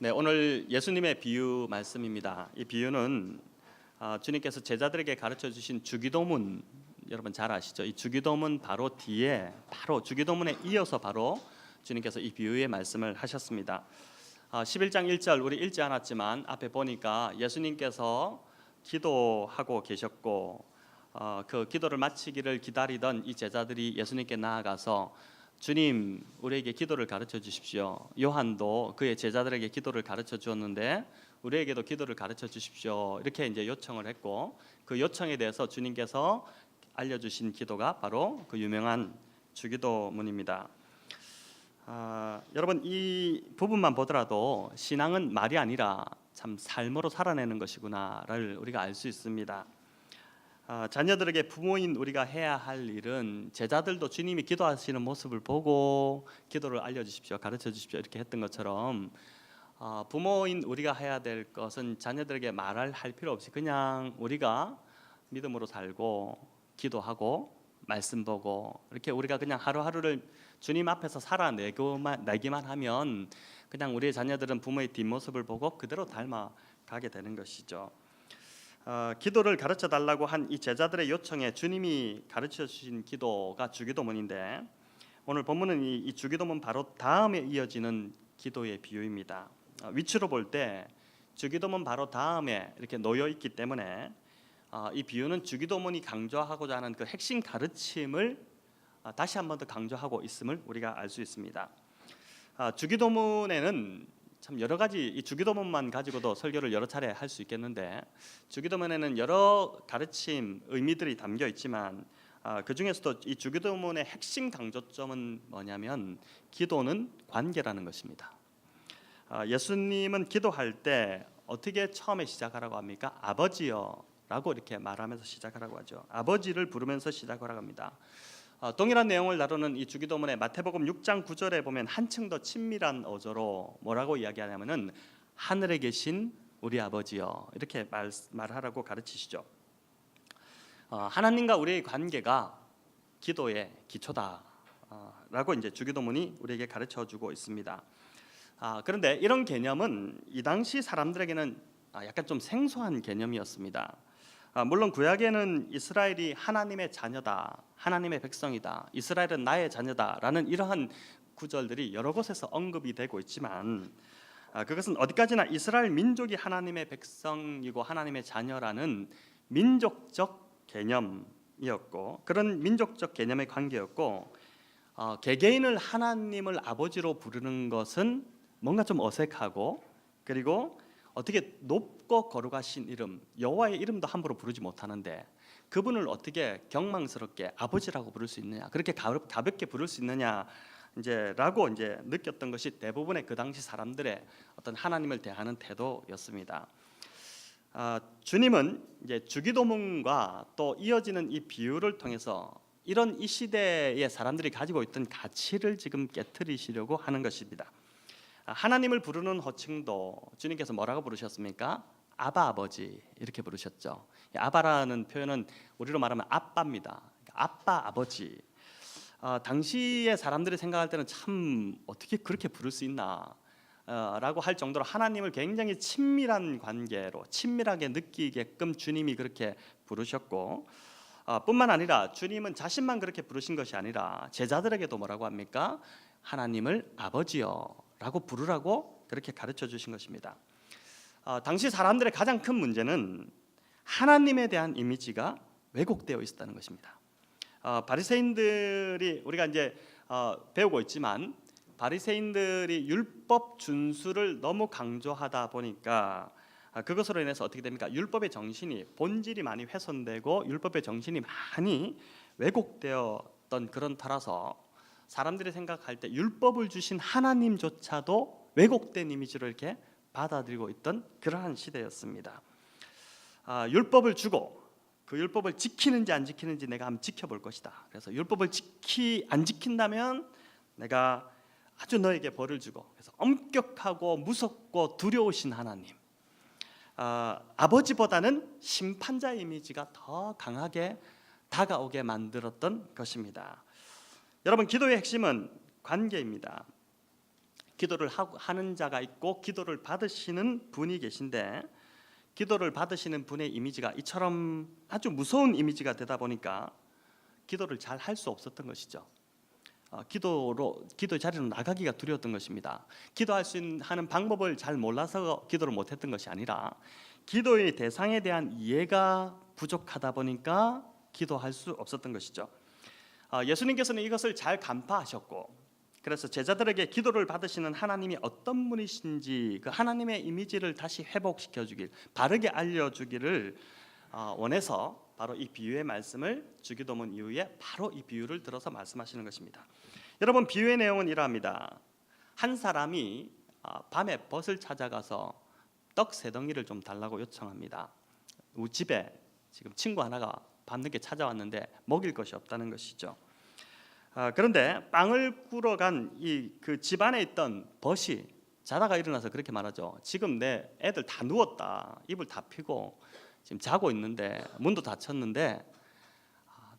네, 오늘 예수님의 비유 말씀입니다. 이 비유는 주님께서 제자들에게 가르쳐 주신 주기도문, 여러분 잘 아시죠? 이 주기도문 바로 뒤에, 바로 주기도문에 이어서 바로 주님께서 이 비유의 말씀을 하셨습니다. 11장 1절 우리 읽지 않았지만 앞에 보니까 예수님께서 기도하고 계셨고 그 기도를 마치기를 기다리던 이 제자들이 예수님께 나아가서 주님, 우리에게 기도를 가르쳐 주십시오. 요한도 그의 제자들에게 기도를 가르쳐 주었는데 우리에게도 기도를 가르쳐 주십시오. 이렇게 이제 요청을 했고, 그 요청에 대해서 주님께서 알려주신 기도가 바로 그 유명한 주기도문입니다. 여러분, 이 부분만 보더라도 신앙은 말이 아니라 참 삶으로 살아내는 것이구나를 우리가 알 수 있습니다. 자녀들에게 부모인 우리가 해야 할 일은 제자들도 주님이 기도하시는 모습을 보고 기도를 알려주십시오, 가르쳐 주십시오 이렇게 했던 것처럼 부모인 우리가 해야 될 것은 자녀들에게 말할 필요 없이 그냥 우리가 믿음으로 살고 기도하고 말씀 보고 이렇게 우리가 그냥 하루하루를 주님 앞에서 살아내기만 하면 그냥 우리의 자녀들은 부모의 뒷모습을 보고 그대로 닮아가게 되는 것이죠. 기도를 가르쳐 달라고 한 이 제자들의 요청에 주님이 가르쳐 주신 기도가 주기도문인데, 오늘 본문은 이 주기도문 바로 다음에 이어지는 기도의 비유입니다. 위치로 볼 때 주기도문 바로 다음에 이렇게 놓여 있기 때문에 이 비유는 주기도문이 강조하고자 하는 그 핵심 가르침을 다시 한 번 더 강조하고 있음을 우리가 알 수 있습니다. 주기도문에는 참 여러 가지, 이 주기도문만 가지고도 설교를 여러 차례 할 수 있겠는데, 주기도문에는 여러 가르침, 의미들이 담겨 있지만 그 중에서도 이 주기도문의 핵심 강조점은 뭐냐면 기도는 관계라는 것입니다. 예수님은 기도할 때 어떻게 처음에 시작하라고 합니까? 아버지여 라고 이렇게 말하면서 시작하라고 하죠. 아버지를 부르면서 시작하라고 합니다. 동일한 내용을 다루는 이 주기도문의 마태복음 6장 9절에 보면 한층 더 친밀한 어조로 뭐라고 이야기하냐면은 하늘에 계신 우리 아버지여 이렇게 말하라고 가르치시죠. 하나님과 우리의 관계가 기도의 기초다 라고 이제 주기도문이 우리에게 가르쳐주고 있습니다. 그런데 이런 개념은 이 당시 사람들에게는 약간 좀 생소한 개념이었습니다. 물론 구약에는 이스라엘이 하나님의 자녀다, 하나님의 백성이다, 이스라엘은 나의 자녀다라는 이러한 구절들이 여러 곳에서 언급이 되고 있지만 그것은 어디까지나 이스라엘 민족이 하나님의 백성이고 하나님의 자녀라는 민족적 개념이었고, 그런 민족적 개념의 관계였고, 개개인을 하나님을 아버지로 부르는 것은 뭔가 좀 어색하고, 그리고 어떻게 높고 거룩하신 이름, 여호와의 이름도 함부로 부르지 못하는데 그분을 어떻게 경망스럽게 아버지라고 부를 수 있느냐, 그렇게 가볍게 부를 수 있느냐 라고 느꼈던 것이 대부분의 그 당시 사람들의 어떤 하나님을 대하는 태도였습니다. 주님은 이제 주기도문과 또 이어지는 이 비유를 통해서 이런 이 시대의 사람들이 가지고 있던 가치를 지금 깨트리시려고 하는 것입니다. 하나님을 부르는 호칭도 주님께서 뭐라고 부르셨습니까? 아바 아버지 이렇게 부르셨죠. 아바라는 표현은 우리로 말하면 아빠입니다. 아빠 아버지. 당시의 사람들이 생각할 때는 참 어떻게 그렇게 부를 수 있나 라고 할 정도로 하나님을 굉장히 친밀한 관계로 친밀하게 느끼게끔 주님이 그렇게 부르셨고, 뿐만 아니라 주님은 자신만 그렇게 부르신 것이 아니라 제자들에게도 뭐라고 합니까? 하나님을 아버지여 라고 부르라고 그렇게 가르쳐 주신 것입니다. 당시 사람들의 가장 큰 문제는 하나님에 대한 이미지가 왜곡되어 있었다는 것입니다. 바리새인들이 우리가 이제 배우고 있지만 바리새인들이 율법 준수를 너무 강조하다 보니까 그것으로 인해서 어떻게 됩니까? 율법의 정신이, 본질이 많이 훼손되고 율법의 정신이 많이 왜곡되었던 그런 터라서 사람들이 생각할 때 율법을 주신 하나님조차도 왜곡된 이미지로 이렇게 받아들이고 있던 그러한 시대였습니다. 율법을 주고 그 율법을 지키는지 안 지키는지 내가 한번 지켜볼 것이다. 그래서 율법을 안 지킨다면 내가 아주 너에게 벌을 주고, 그래서 엄격하고 무섭고 두려우신 하나님, 아버지보다는 심판자의 이미지가 더 강하게 다가오게 만들었던 것입니다. 여러분, 기도의 핵심은 관계입니다. 기도를 하는 자가 있고 기도를 받으시는 분이 계신데, 기도를 받으시는 분의 이미지가 이처럼 아주 무서운 이미지가 되다 보니까 기도를 잘 할 수 없었던 것이죠. 기도의 자리로 나가기가 두려웠던 것입니다. 기도할 수 하는 방법을 잘 몰라서 기도를 못했던 것이 아니라 기도의 대상에 대한 이해가 부족하다 보니까 기도할 수 없었던 것이죠. 예수님께서는 이것을 잘 간파하셨고, 그래서 제자들에게 기도를 받으시는 하나님이 어떤 분이신지 그 하나님의 이미지를 다시 회복시켜 주길, 바르게 알려주기를 원해서 바로 이 비유의 말씀을 주기도문 이후에 바로 이 비유를 들어서 말씀하시는 것입니다. 여러분, 비유의 내용은 이러합니다. 한 사람이 밤에 벗을 찾아가서 떡 3덩이를 좀 달라고 요청합니다. 우리 집에 지금 친구 하나가 밤늦게 찾아왔는데 먹일 것이 없다는 것이죠. 그런데 빵을 구러 간 그 집안에 있던 벗이 자다가 일어나서 그렇게 말하죠. 지금 내 애들 다 누웠다. 이불 다 펴고 지금 자고 있는데 문도 닫혔는데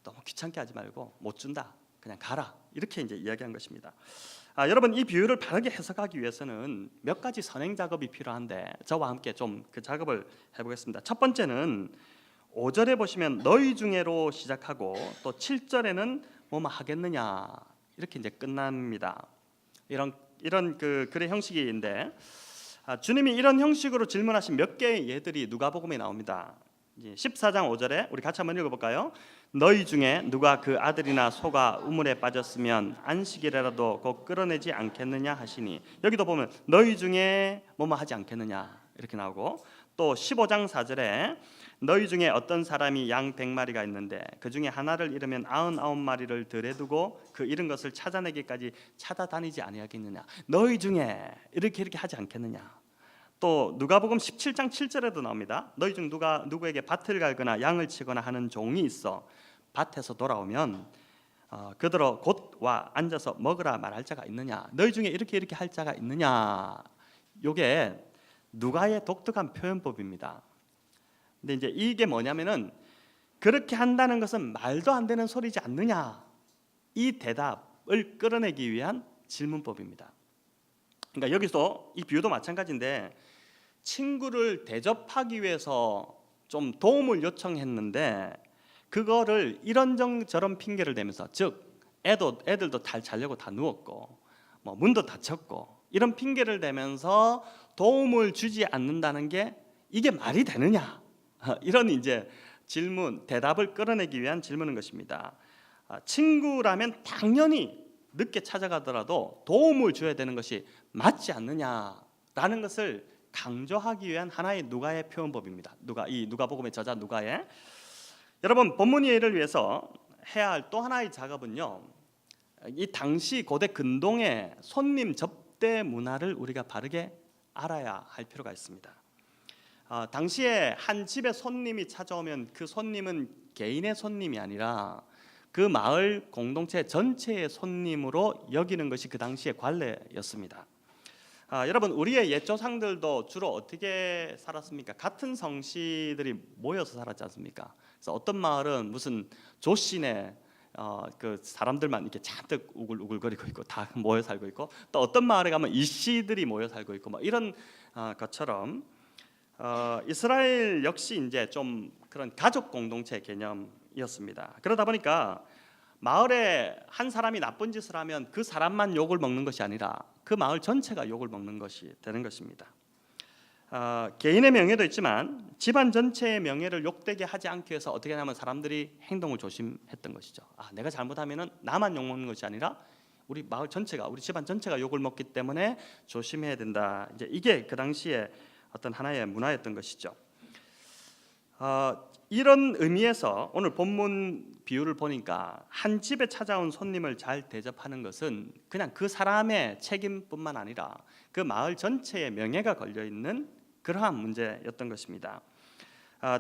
너무 귀찮게 하지 말고 못 준다. 그냥 가라. 이렇게 이제 이야기한 것입니다. 여러분, 이 비유를 바르게 해석하기 위해서는 몇 가지 선행 작업이 필요한데 저와 함께 좀 그 작업을 해보겠습니다. 첫 번째는 5절에 보시면 너희 중에로 시작하고 또 7절에는 뭐뭐 하겠느냐 이렇게 이제 끝납니다. 이런 그 글의 형식인데, 주님이 이런 형식으로 질문하신 몇 개의 예들이 누가복음에 나옵니다. 14장 5절에 우리 같이 한번 읽어볼까요? 너희 중에 누가 그 아들이나 소가 우물에 빠졌으면 안식일이라도 곧 끌어내지 않겠느냐 하시니, 여기도 보면 너희 중에 뭐뭐 하지 않겠느냐 이렇게 나오고, 또 15장 4절에 너희 중에 어떤 사람이 양 100마리가 있는데 그 중에 하나를 잃으면 99마리를 들에 두고 그 잃은 것을 찾아내기까지 찾아다니지 아니하겠느냐. 너희 중에 이렇게 하지 않겠느냐. 또 누가복음 17장 7절에도 나옵니다. 너희 중 누구에게 밭을 갈거나 양을 치거나 하는 종이 있어 밭에서 돌아오면 그대로 곧 와 앉아서 먹으라 말할 자가 있느냐. 너희 중에 이렇게 할 자가 있느냐. 이게 누가의 독특한 표현법입니다. 근데 이제 이게 뭐냐면은 그렇게 한다는 것은 말도 안 되는 소리지 않느냐, 이 대답을 끌어내기 위한 질문법입니다. 그러니까 여기서 이 비유도 마찬가지인데, 친구를 대접하기 위해서 좀 도움을 요청했는데 그거를 이런저런 핑계를 대면서, 즉 애들도 잘 자려고 다 누웠고 뭐 문도 닫혔고 이런 핑계를 대면서 도움을 주지 않는다는 게 이게 말이 되느냐, 이런 이제 질문, 대답을 끌어내기 위한 질문인 것입니다. 친구라면 당연히 늦게 찾아가더라도 도움을 줘야 되는 것이 맞지 않느냐라는 것을 강조하기 위한 하나의 누가의 표현법입니다. 이 누가복음의 저자 누가의. 여러분, 본문 이해를 위해서 해야 할 또 하나의 작업은요, 이 당시 고대 근동의 손님 접대 문화를 우리가 바르게 알아야 할 필요가 있습니다. 당시에 한 집에 손님이 찾아오면 그 손님은 개인의 손님이 아니라 그 마을 공동체 전체의 손님으로 여기는 것이 그 당시의 관례였습니다. 여러분, 우리의 옛 조상들도 주로 어떻게 살았습니까? 같은 성씨들이 모여서 살았지 않습니까? 그래서 어떤 마을은 무슨 조씨네 그 사람들만 이렇게 잔뜩 우글우글거리고 있고 다 모여 살고 있고, 또 어떤 마을에 가면 이씨들이 모여 살고 있고 뭐 이런 것처럼 이스라엘 역시 이제 좀 그런 가족 공동체 개념이었습니다. 그러다 보니까 마을에 한 사람이 나쁜 짓을 하면 그 사람만 욕을 먹는 것이 아니라 그 마을 전체가 욕을 먹는 것이 되는 것입니다. 개인의 명예도 있지만 집안 전체의 명예를 욕되게 하지 않기 위해서 어떻게 하냐면 사람들이 행동을 조심했던 것이죠. 내가 잘못하면은 나만 욕 먹는 것이 아니라 우리 마을 전체가, 우리 집안 전체가 욕을 먹기 때문에 조심해야 된다. 이제 이게 그 당시에 어떤 하나의 문화였던 것이죠. 이런 의미에서 오늘 본문 비유를 보니까 한 집에 찾아온 손님을 잘 대접하는 것은 그냥 그 사람의 책임뿐만 아니라 그 마을 전체의 명예가 걸려 있는 그러한 문제였던 것입니다.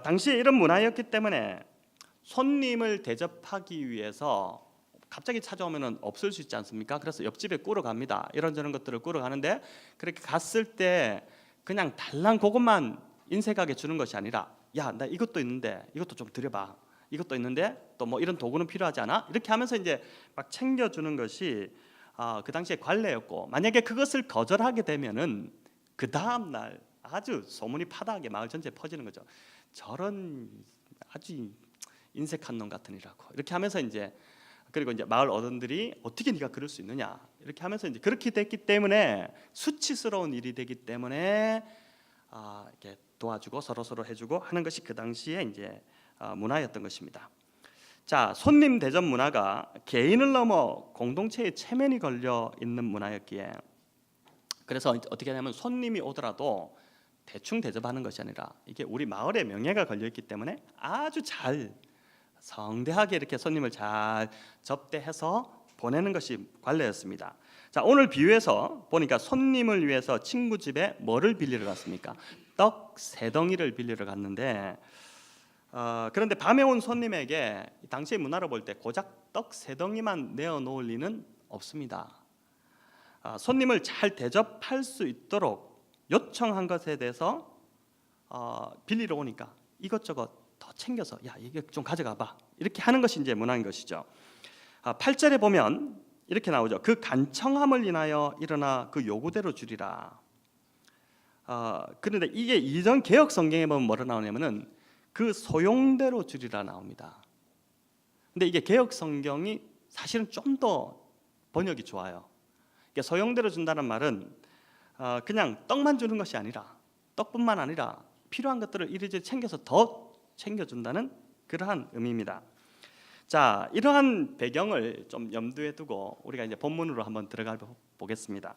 당시에 이런 문화였기 때문에 손님을 대접하기 위해서 갑자기 찾아오면 없을 수 있지 않습니까? 그래서 옆집에 꾸러 갑니다. 이런저런 것들을 꾸러 가는데, 그렇게 갔을 때 그냥 달랑 그것만 인색하게 주는 것이 아니라, 야, 나 이것도 있는데 이것도 좀 드려봐. 이것도 있는데 또 뭐 이런 도구는 필요하지 않아? 이렇게 하면서 이제 막 챙겨주는 것이 그 당시에 관례였고, 만약에 그것을 거절하게 되면은 그 다음 날 아주 소문이 파다하게 마을 전체에 퍼지는 거죠. 저런 아주 인색한 놈 같으니라고 이렇게 하면서 이제, 그리고 이제 마을 어른들이 어떻게 네가 그럴 수 있느냐 이렇게 하면서 이제 그렇게 됐기 때문에, 수치스러운 일이 되기 때문에 이렇게 도와주고 서로 해주고 하는 것이 그 당시에 이제 문화였던 것입니다. 자, 손님 대접 문화가 개인을 넘어 공동체의 체면이 걸려 있는 문화였기에, 그래서 어떻게 하냐면 손님이 오더라도 대충 대접하는 것이 아니라 이게 우리 마을의 명예가 걸려 있기 때문에 아주 잘 성대하게 이렇게 손님을 잘 접대해서 보내는 것이 관례였습니다. 자, 오늘 비유에서 보니까 손님을 위해서 친구 집에 뭐를 빌리러 갔습니까? 떡 3덩이를 빌리러 갔는데, 그런데 밤에 온 손님에게 당시의 문화로 볼 때 고작 떡 3덩이만 내어놓을 리는 없습니다. 손님을 잘 대접할 수 있도록 요청한 것에 대해서 빌리러 오니까 이것저것 더 챙겨서, 야, 이게 좀 가져가 봐, 이렇게 하는 것이 이제 문화인 것이죠. 8절에 보면 이렇게 나오죠. 그 간청함을 인하여 일어나 그 요구대로 주리라. 그런데 이게 이전 개혁 성경에 보면 뭐라 나오냐면은 그 소용대로 주리라 나옵니다. 근데 이게 개혁 성경이 사실은 좀 더 번역이 좋아요. 그러니까 소용대로 준다는 말은 그냥 떡만 주는 것이 아니라, 떡뿐만 아니라 필요한 것들을 이리저리 챙겨서 더 챙겨준다는 그러한 의미입니다. 자, 이러한 배경을 좀 염두에 두고 우리가 이제 본문으로 한번 들어가 보겠습니다.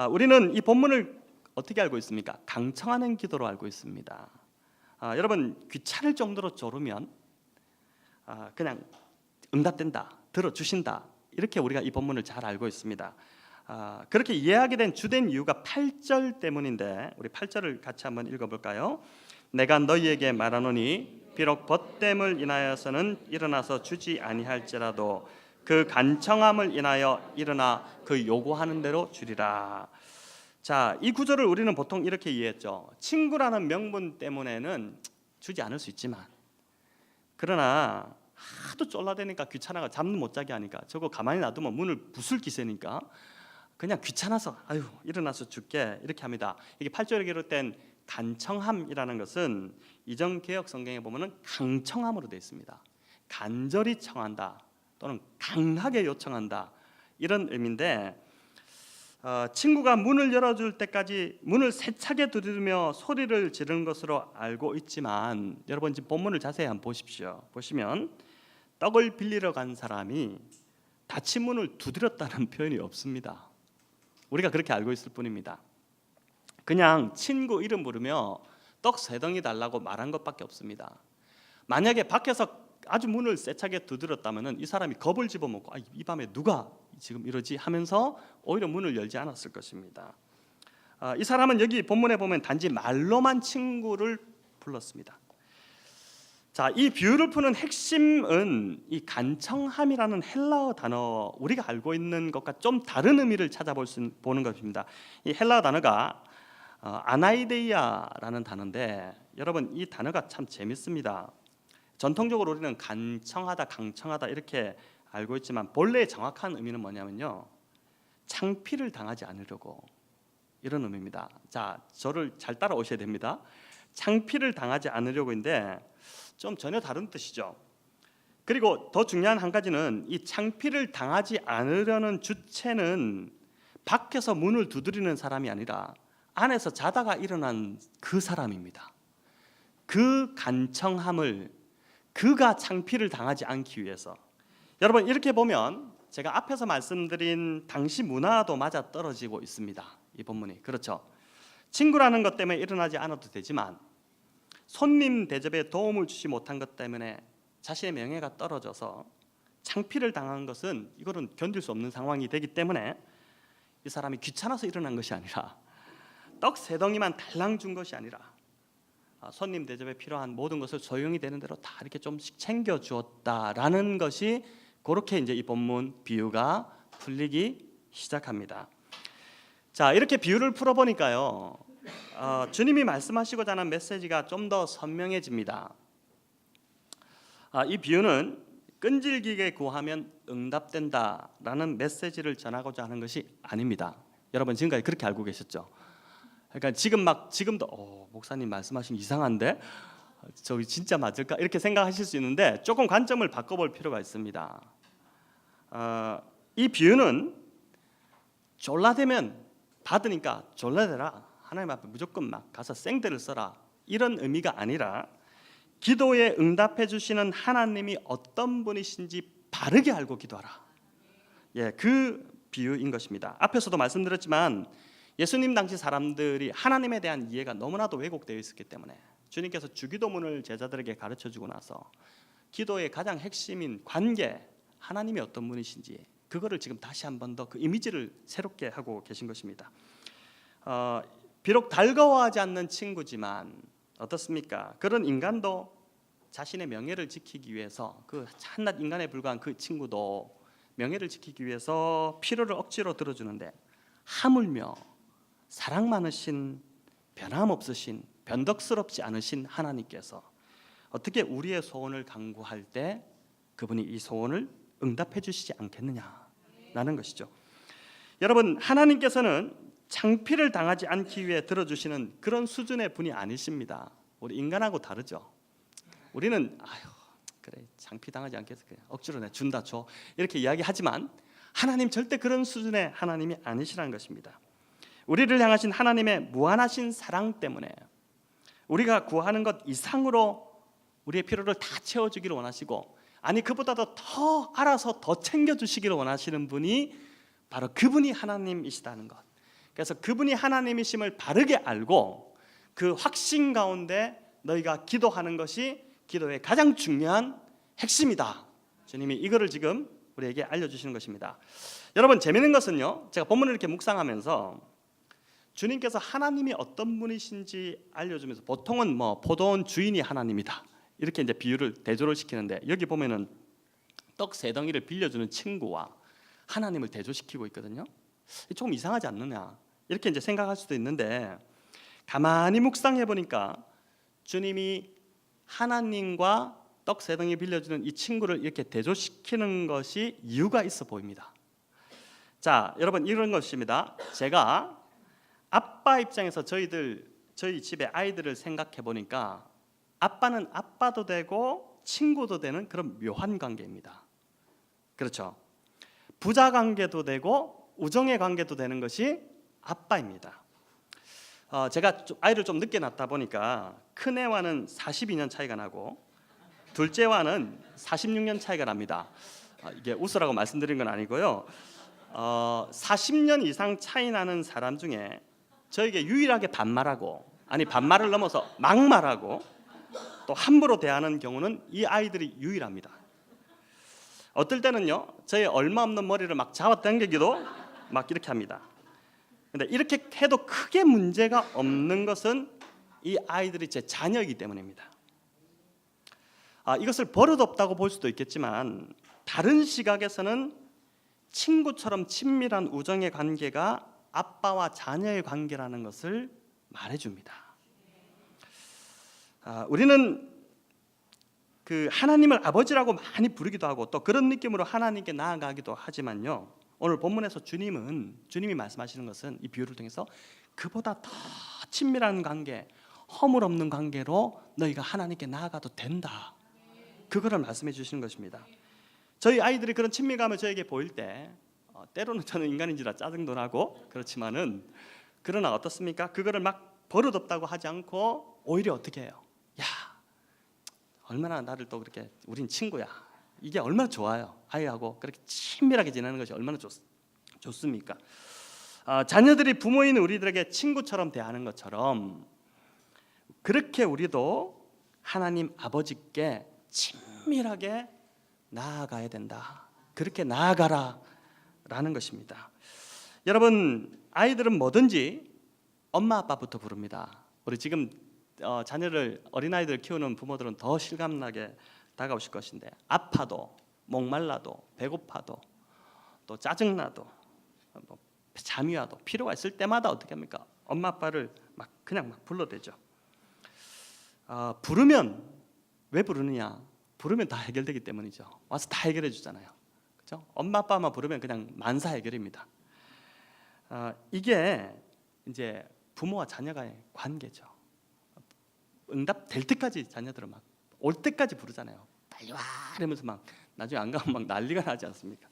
우리는 이 본문을 어떻게 알고 있습니까? 강청하는 기도로 알고 있습니다. 여러분, 귀찮을 정도로 조르면 그냥 응답된다, 들어주신다, 이렇게 우리가 이 본문을 잘 알고 있습니다. 그렇게 이해하게 된 주된 이유가 8절 때문인데, 우리 8절을 같이 한번 읽어볼까요? 내가 너희에게 말하노니 비록 벗됨을 인하여서는 일어나서 주지 아니할지라도 그 간청함을 인하여 일어나 그 요구하는 대로 주리라. 자, 이 구절을 우리는 보통 이렇게 이해했죠. 친구라는 명분 때문에는 주지 않을 수 있지만, 그러나 하도 쫄라대니까 귀찮아가 잠도 못 자게 하니까 저거 가만히 놔두면 문을 부술 기세니까 그냥 귀찮아서 아유 일어나서 줄게, 이렇게 합니다. 이게 8절에 기록된 간청함이라는 것은 이전 개혁 성경에 보면은 강청함으로 되어 있습니다. 간절히 청한다 또는 강하게 요청한다, 이런 의미인데, 친구가 문을 열어줄 때까지 문을 세차게 두드리며 소리를 지르는 것으로 알고 있지만, 여러분 지금 본문을 자세히 한번 보십시오. 보시면 떡을 빌리러 간 사람이 닫힌 문을 두드렸다는 표현이 없습니다. 우리가 그렇게 알고 있을 뿐입니다. 그냥 친구 이름 부르며 떡 3덩이 달라고 말한 것밖에 없습니다. 만약에 밖에서 아주 문을 세차게 두드렸다면 이 사람이 겁을 집어먹고 이 밤에 누가 지금 이러지 하면서 오히려 문을 열지 않았을 것입니다. 이 사람은 여기 본문에 보면 단지 말로만 친구를 불렀습니다. 자, 이 비유를 푸는 핵심은 이 간청함이라는 헬라어 단어, 우리가 알고 있는 것과 좀 다른 의미를 보는 것입니다. 이 헬라어 단어가 아나이데이아라는 단어인데, 여러분 이 단어가 참 재밌습니다. 전통적으로 우리는 간청하다, 강청하다 이렇게 알고 있지만 본래의 정확한 의미는 뭐냐면요, 창피를 당하지 않으려고, 이런 의미입니다. 자, 저를 잘 따라오셔야 됩니다. 창피를 당하지 않으려고인데 좀 전혀 다른 뜻이죠. 그리고 더 중요한 한 가지는 이 창피를 당하지 않으려는 주체는 밖에서 문을 두드리는 사람이 아니라 안에서 자다가 일어난 그 사람입니다. 그 간청함을, 그가 창피를 당하지 않기 위해서. 여러분 이렇게 보면 제가 앞에서 말씀드린 당시 문화도 맞아 떨어지고 있습니다. 이 본문이. 그렇죠. 친구라는 것 때문에 일어나지 않아도 되지만 손님 대접에 도움을 주지 못한 것 때문에 자신의 명예가 떨어져서 창피를 당한 것은, 이거는 견딜 수 없는 상황이 되기 때문에 이 사람이 귀찮아서 일어난 것이 아니라, 떡 3덩이만 달랑 준 것이 아니라 손님 대접에 필요한 모든 것을 소용이 되는 대로 다 이렇게 좀씩 챙겨 주었다라는 것이, 그렇게 이제 이 본문 비유가 풀리기 시작합니다. 자, 이렇게 비유를 풀어보니까요, 주님이 말씀하시고자 하는 메시지가 좀 더 선명해집니다. 이 비유는 끈질기게 구하면 응답된다라는 메시지를 전하고자 하는 것이 아닙니다. 여러분 지금까지 그렇게 알고 계셨죠? 그러니까 지금도 목사님 말씀하신 이상한데 저기 진짜 맞을까 이렇게 생각하실 수 있는데 조금 관점을 바꿔볼 필요가 있습니다. 이 비유는 졸라대면 받으니까 졸라대라, 하나님 앞에 무조건 막 가서 생대를 써라, 이런 의미가 아니라 기도에 응답해 주시는 하나님이 어떤 분이신지 바르게 알고 기도하라. 그 비유인 것입니다. 앞에서도 말씀드렸지만 예수님 당시 사람들이 하나님에 대한 이해가 너무나도 왜곡되어 있었기 때문에 주님께서 주기도문을 제자들에게 가르쳐주고 나서 기도의 가장 핵심인 관계, 하나님이 어떤 분이신지 그거를 지금 다시 한 번 더 그 이미지를 새롭게 하고 계신 것입니다. 비록 달가워하지 않는 친구지만 어떻습니까? 그런 인간도 자신의 명예를 지키기 위해서, 그 한낱 인간에 불과한 그 친구도 명예를 지키기 위해서 필요를 억지로 들어주는데 하물며 사랑 많으신, 변함없으신, 변덕스럽지 않으신 하나님께서 어떻게 우리의 소원을 간구할 때 그분이 이 소원을 응답해 주시지 않겠느냐라는 것이죠. 여러분, 하나님께서는 창피를 당하지 않기 위해 들어주시는 그런 수준의 분이 아니십니다. 우리 인간하고 다르죠. 우리는 그래 창피 당하지 않겠어, 그냥 억지로 내 준다 줘 이렇게 이야기하지만 하나님 절대 그런 수준의 하나님이 아니시라는 것입니다. 우리를 향하신 하나님의 무한하신 사랑 때문에 우리가 구하는 것 이상으로 우리의 필요를 다 채워주기를 원하시고, 아니 그보다도 더 알아서 더 챙겨주시기를 원하시는 분이 바로 그분이 하나님이시다는 것. 그래서 그분이 하나님이심을 바르게 알고 그 확신 가운데 너희가 기도하는 것이 기도의 가장 중요한 핵심이다. 주님이 이거를 지금 우리에게 알려주시는 것입니다. 여러분, 재미있는 것은요, 제가 본문을 이렇게 묵상하면서 주님께서 하나님이 어떤 분이신지 알려주면서 보통은 포도원 주인이 하나님이다 이렇게 이제 비유를 대조를 시키는데, 여기 보면은 떡 세 덩이를 빌려주는 친구와 하나님을 대조시키고 있거든요. 조금 이상하지 않느냐 이렇게 이제 생각할 수도 있는데, 가만히 묵상해 보니까 주님이 하나님과 떡 세 덩이 빌려주는 이 친구를 이렇게 대조시키는 것이 이유가 있어 보입니다. 자, 여러분, 이런 것입니다. 제가 아빠 입장에서 저희 집의 아이들을 생각해 보니까 아빠는 아빠도 되고 친구도 되는 그런 묘한 관계입니다. 그렇죠? 부자 관계도 되고 우정의 관계도 되는 것이 아빠입니다. 제가 아이를 좀 늦게 낳다 보니까 큰애와는 42년 차이가 나고 둘째와는 46년 차이가 납니다. 이게 웃으라고 말씀드린 건 아니고요. 40년 이상 차이 나는 사람 중에 저에게 유일하게 반말하고, 아니 반말을 넘어서 막말하고 또 함부로 대하는 경우는 이 아이들이 유일합니다. 어떨 때는요, 저의 얼마 없는 머리를 막 잡아당기기도 막 이렇게 합니다. 근데 이렇게 해도 크게 문제가 없는 것은 이 아이들이 제 자녀이기 때문입니다. 이것을 버릇없다고 볼 수도 있겠지만 다른 시각에서는 친구처럼 친밀한 우정의 관계가 아빠와 자녀의 관계라는 것을 말해줍니다. 우리는 그 하나님을 아버지라고 많이 부르기도 하고 또 그런 느낌으로 하나님께 나아가기도 하지만요, 오늘 본문에서 주님이 말씀하시는 것은 이 비유를 통해서 그보다 더 친밀한 관계, 허물 없는 관계로 너희가 하나님께 나아가도 된다, 그거를 말씀해 주시는 것입니다. 저희 아이들이 그런 친밀감을 저에게 보일 때 때로는 저는 인간인지라 짜증도 나고 그렇지만은, 그러나 어떻습니까? 그거를 막 버릇없다고 하지 않고 오히려 어떻게 해요? 야, 얼마나 나를 또 그렇게, 우린 친구야, 이게 얼마나 좋아요. 아이하고 그렇게 친밀하게 지내는 것이 얼마나 좋습니까? 자녀들이 부모인 우리들에게 친구처럼 대하는 것처럼 그렇게 우리도 하나님 아버지께 친밀하게 나아가야 된다. 그렇게 나아가라 라는 것입니다. 여러분, 아이들은 뭐든지 엄마 아빠부터 부릅니다. 우리 지금 자녀를, 어린아이들 키우는 부모들은 더 실감나게 다가오실 것인데, 아파도 목말라도 배고파도 또 짜증나도 잠이 와도 필요가 있을 때마다 어떻게 합니까? 엄마 아빠를 그냥 불러대죠. 부르면 왜 부르느냐? 부르면 다 해결되기 때문이죠. 와서 다 해결해 주잖아요. 그렇죠? 엄마 아빠만 부르면 그냥 만사 해결입니다. 이게 이제 부모와 자녀가의 관계죠. 응답 될 때까지 자녀들은 막 올 때까지 부르잖아요. 빨리 와 이러면서 막 나중에 안 가면 막 난리가 나지 않습니까?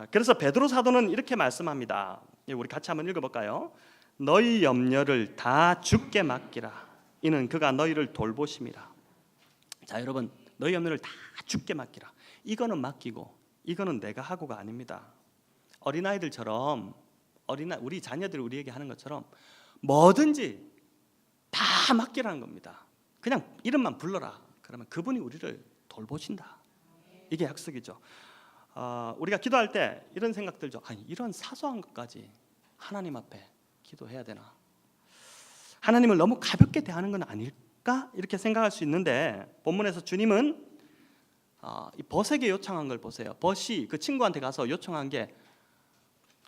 그래서 베드로 사도는 이렇게 말씀합니다. 우리 같이 한번 읽어볼까요? 너희 염려를 다 주께 맡기라. 이는 그가 너희를 돌보심이라. 자, 여러분, 너희 염려를 다 주께 맡기라. 이거는 맡기고 이거는 내가 하고가 아닙니다. 어린아이들처럼 우리 자녀들이 우리에게 하는 것처럼 뭐든지 다 맡기라는 겁니다. 그냥 이름만 불러라. 그러면 그분이 우리를 돌보신다. 이게 약속이죠. 우리가 기도할 때 이런 생각 들죠. 아니, 이런 사소한 것까지 하나님 앞에 기도해야 되나? 하나님을 너무 가볍게 대하는 건 아닐까? 이렇게 생각할 수 있는데 본문에서 주님은 이 벗에게 요청한 걸 보세요. 벗이 그 친구한테 가서 요청한 게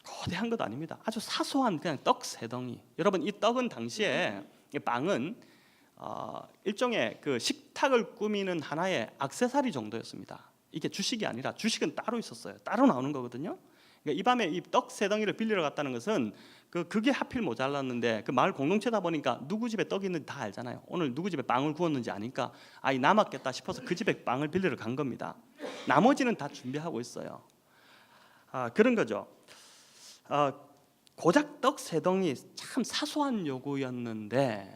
거대한 것 아닙니다. 아주 사소한 그냥 떡 세 덩이. 여러분, 이 떡은 당시에 이 빵은 일종의 그 식탁을 꾸미는 하나의 액세서리 정도였습니다. 이게 주식이 아니라 주식은 따로 있었어요. 따로 나오는 거거든요. 그러니까 이 밤에 이 떡 세 덩이를 빌리러 갔다는 것은 그게 하필 모자랐는데 그 마을 공동체다 보니까 누구 집에 떡이 있는지 다 알잖아요. 오늘 누구 집에 빵을 구웠는지 아니까 이 남았겠다 싶어서 그 집에 빵을 빌리러 간 겁니다. 나머지는 다 준비하고 있어요. 그런 거죠. 고작 떡 세 덩이 참 사소한 요구였는데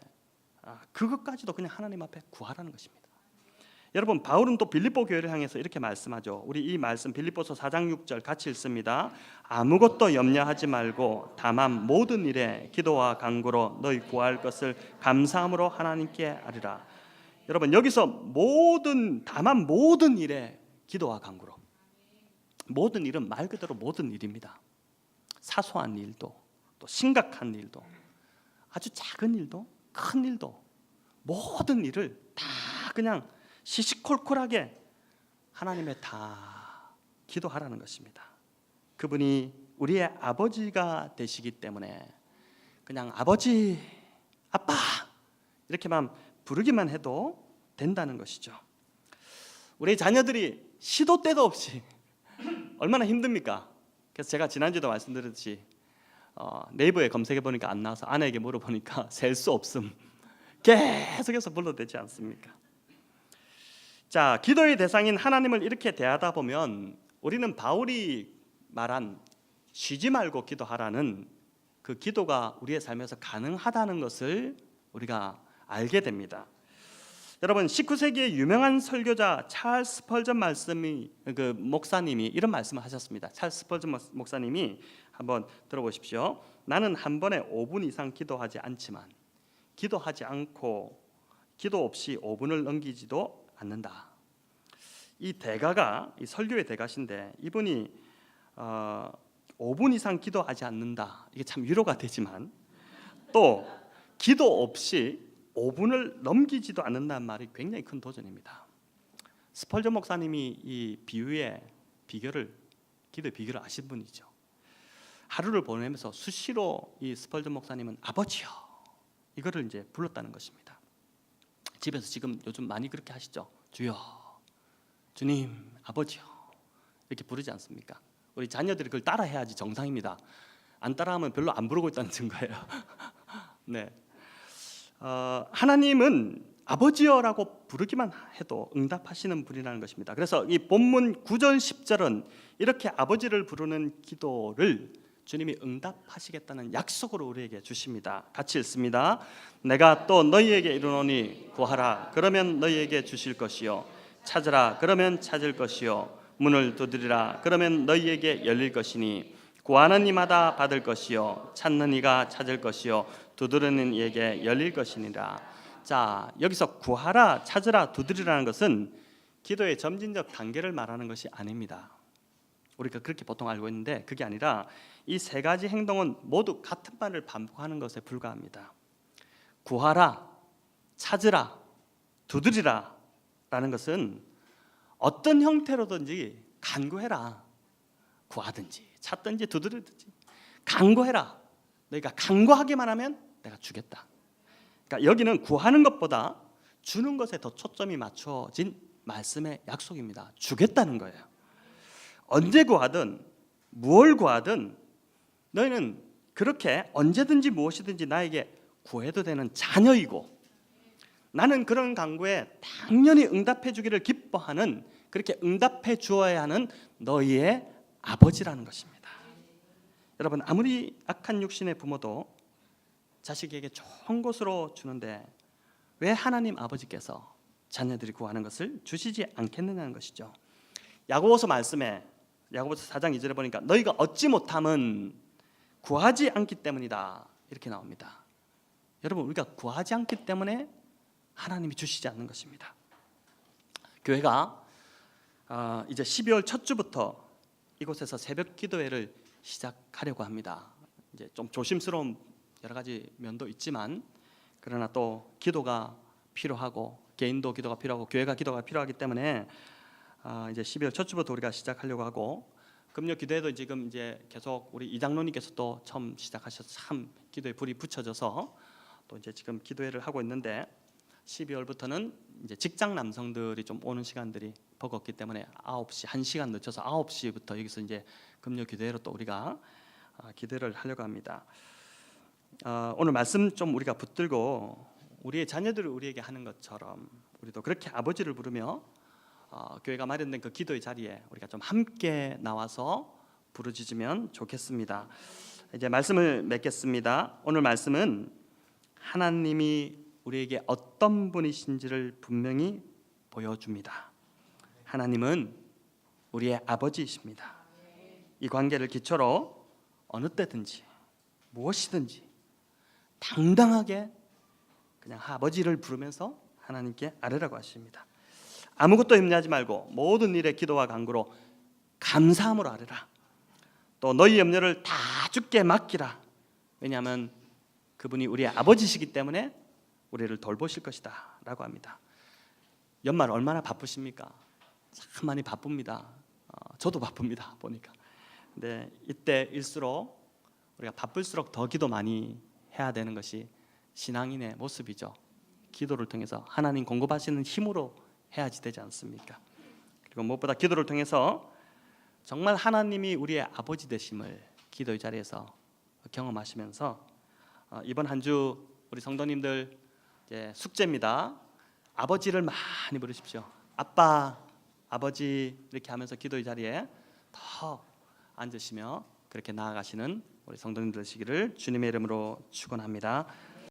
그것까지도 그냥 하나님 앞에 구하라는 것입니다. 여러분, 바울은 또 빌립보 교회를 향해서 이렇게 말씀하죠. 우리 이 말씀 빌립보서 4장 6절 같이 읽습니다. 아무것도 염려하지 말고 다만 모든 일에 기도와 간구로 너희 구할 것을 감사함으로 하나님께 아뢰라. 여러분, 여기서 다만 모든 일에 기도와 간구로. 모든 일은 말 그대로 모든 일입니다. 사소한 일도 또 심각한 일도 아주 작은 일도 큰 일도 모든 일을 다 그냥 시시콜콜하게 하나님의 다 기도하라는 것입니다. 그분이 우리의 아버지가 되시기 때문에 그냥 아버지, 아빠 이렇게만 부르기만 해도 된다는 것이죠. 우리 자녀들이 시도 때도 없이 얼마나 힘듭니까? 그래서 제가 지난주에도 말씀드렸듯이 네이버에 검색해 보니까 안 나와서 아내에게 물어보니까 셀 수 없음. 계속해서 불러대지 않습니까? 자, 기도의 대상인 하나님을 이렇게 대하다 보면 우리는 바울이 말한 쉬지 말고 기도하라는 그 기도가 우리의 삶에서 가능하다는 것을 우리가 알게 됩니다. 여러분, 19세기의 유명한 설교자 찰스 스펄전 목사님이 이런 말씀을 하셨습니다. 찰스 스펄전 목사님이 한번 들어보십시오. 나는 한 번에 5분 이상 기도하지 않지만 기도하지 않고 기도 없이 5분을 넘기지도 않는다. 이 대가가 이 설교의 대가신데 이분이 5분 이상 기도하지 않는다. 이게 참 위로가 되지만 또 기도 없이 5분을 넘기지도 않는다는 말이 굉장히 큰 도전입니다. 스펄전 목사님이 이 기도의 비결을 아신 분이죠. 하루를 보내면서 수시로 이 스펄전 목사님은 아버지요 이거를 이제 불렀다는 것입니다. 집에서 지금 요즘 많이 그렇게 하시죠. 주여, 주님, 아버지요 이렇게 부르지 않습니까? 우리 자녀들이 그걸 따라해야지 정상입니다. 안 따라하면 별로 안 부르고 있다는 증거예요. 네. 하나님은 아버지여라고 부르기만 해도 응답하시는 분이라는 것입니다. 그래서 이 본문 9절 10절은 이렇게 아버지를 부르는 기도를 주님이 응답하시겠다는 약속으로 우리에게 주십니다. 같이 읽습니다. 내가 또 너희에게 이르노니 구하라 그러면 너희에게 주실 것이요 찾으라 그러면 찾을 것이요 문을 두드리라 그러면 너희에게 열릴 것이니 구하는 이마다 받을 것이요 찾는 이가 찾을 것이요 두드리는 이에게 열릴 것이니라. 자, 여기서 구하라, 찾으라, 두드리라는 것은 기도의 점진적 단계를 말하는 것이 아닙니다. 우리가 그렇게 보통 알고 있는데 그게 아니라 이 세 가지 행동은 모두 같은 말을 반복하는 것에 불과합니다. 구하라, 찾으라, 두드리라 라는 것은 어떤 형태로든지 간구해라. 구하든지 찾든지 두드리든지 간구해라. 너희가 간구하기만 하면 내가 주겠다. 그러니까 여기는 구하는 것보다 주는 것에 더 초점이 맞춰진 말씀의 약속입니다. 주겠다는 거예요. 언제 구하든 무엇을 구하든 너희는 그렇게 언제든지 무엇이든지 나에게 구해도 되는 자녀이고, 나는 그런 간구에 당연히 응답해 주기를 기뻐하는, 그렇게 응답해 주어야 하는 너희의 아버지라는 것입니다. 여러분, 아무리 악한 육신의 부모도 자식에게 좋은 것으로 주는데 왜 하나님 아버지께서 자녀들이 구하는 것을 주시지 않겠느냐는 것이죠. 야고보서 말씀에, 야고보서 4장 2절에 보니까 너희가 얻지 못함은 구하지 않기 때문이다 이렇게 나옵니다. 여러분, 우리가 구하지 않기 때문에 하나님이 주시지 않는 것입니다. 교회가 이제 12월 첫 주부터 이곳에서 새벽 기도회를 시작하려고 합니다. 이제 좀 조심스러운 여러 가지 면도 있지만, 그러나 또 기도가 필요하고 개인도 기도가 필요하고 교회가 기도가 필요하기 때문에 이제 12월 첫 주부터 우리가 시작하려고 하고, 금요 기도회도 지금 이제 계속 우리 이장로님께서 또 처음 시작하셔서 참 기도에 불이 붙여져서 또 이제 지금 기도회를 하고 있는데, 12월부터는 이제 직장 남성들이 좀 오는 시간들이 버겁기 때문에 9시 1시간 늦춰서 9시부터 여기서 이제 금요 기도회로 또 우리가 기도를 하려고 합니다. 오늘 말씀 좀 우리가 붙들고 우리의 자녀들을 우리에게 하는 것처럼 우리도 그렇게 아버지를 부르며 교회가 마련된 그 기도의 자리에 우리가 좀 함께 나와서 부르짖으면 좋겠습니다. 이제 말씀을 맺겠습니다. 오늘 말씀은 하나님이 우리에게 어떤 분이신지를 분명히 보여줍니다. 하나님은 우리의 아버지이십니다. 이 관계를 기초로 어느 때든지 무엇이든지 당당하게 그냥 아버지를 부르면서 하나님께 아뢰라고 하십니다. 아무것도 염려하지 말고 모든 일에 기도와 간구로 감사함으로 아뢰라. 또 너희 염려를 다 주께 맡기라. 왜냐하면 그분이 우리의 아버지시기 때문에 우리를 돌보실 것이다 라고 합니다. 연말 얼마나 바쁘십니까? 참 많이 바쁩니다. 저도 바쁩니다 보니까. 근데 이때일수록 우리가 바쁠수록 더 기도 많이 해야 되는 것이 신앙인의 모습이죠. 기도를 통해서 하나님 공급하시는 힘으로 해야지 되지 않습니까? 그리고 무엇보다 기도를 통해서 정말 하나님이 우리의 아버지 되심을 기도의 자리에서 경험하시면서 이번 한 주 우리 성도님들 이제 숙제입니다. 아버지를 많이 부르십시오. 아빠, 아버지 이렇게 하면서 기도의 자리에 더 앉으시며 그렇게 나아가시는 우리 성도님들 되시기를 주님의 이름으로 축원합니다.